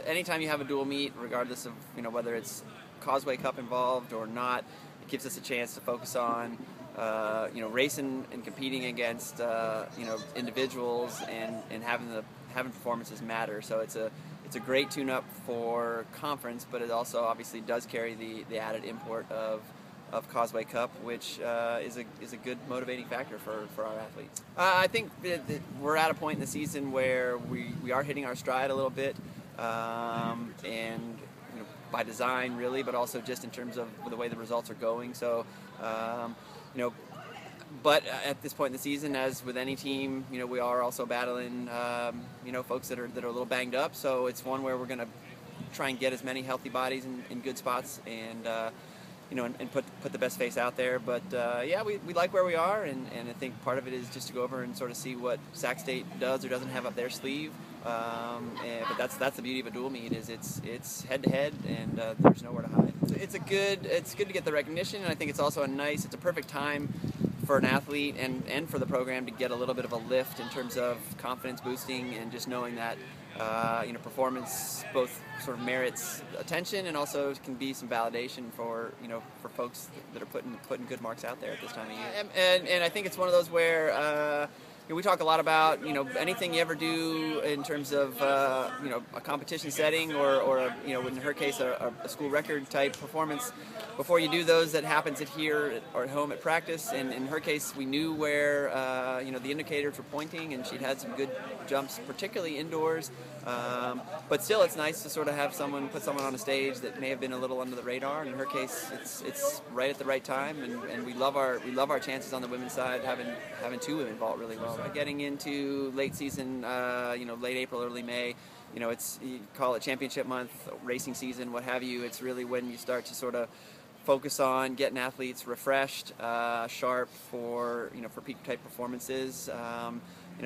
anytime you have a dual meet, regardless of whether it's Causeway Cup involved or not, it gives us a chance to focus on racing and competing against individuals and having performances matter. So it's a great tune-up for conference, but it also obviously does carry the added import of Causeway Cup, which is a good motivating factor for our athletes. I think that we're at a point in the season where we are hitting our stride a little bit, and by design really, but also just in terms of the way the results are going. So but at this point in the season, as with any team, we are also battling folks that are a little banged up. So it's one where we're going to try and get as many healthy bodies in good spots and and put the best face out there. But yeah, we like where we are, and I think part of it is just to go over and sort of see what Sac State does or doesn't have up their sleeve. But that's the beauty of a dual meet, is it's head to head, and there's nowhere to hide. It's good to get the recognition, and I think it's also it's a perfect time for an athlete and for the program to get a little bit of a lift in terms of confidence boosting, and just knowing that performance both sort of merits attention and also can be some validation for folks that are putting good marks out there at this time of year. And I think it's one of those where we talk a lot about anything you ever do in terms of a competition setting or in her case a school record type performance. Before you do those, that happens here or at home at practice. And in her case, we knew where the indicators were pointing, and she'd had some good jumps, particularly indoors. But still, it's nice to sort of have put someone on a stage that may have been a little under the radar. In her case, it's right at the right time, and we love our chances on the women's side, having two women vault really well. Getting into late season, late April, early May, you call it championship month, racing season, what have you. It's really when you start to sort of focus on getting athletes refreshed, sharp for peak type performances.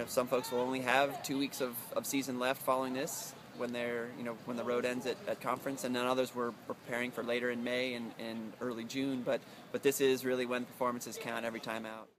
Some folks will only have 2 weeks of season left following this when when the road ends at conference, and then others were preparing for later in May and early June. But this is really when performances count every time out.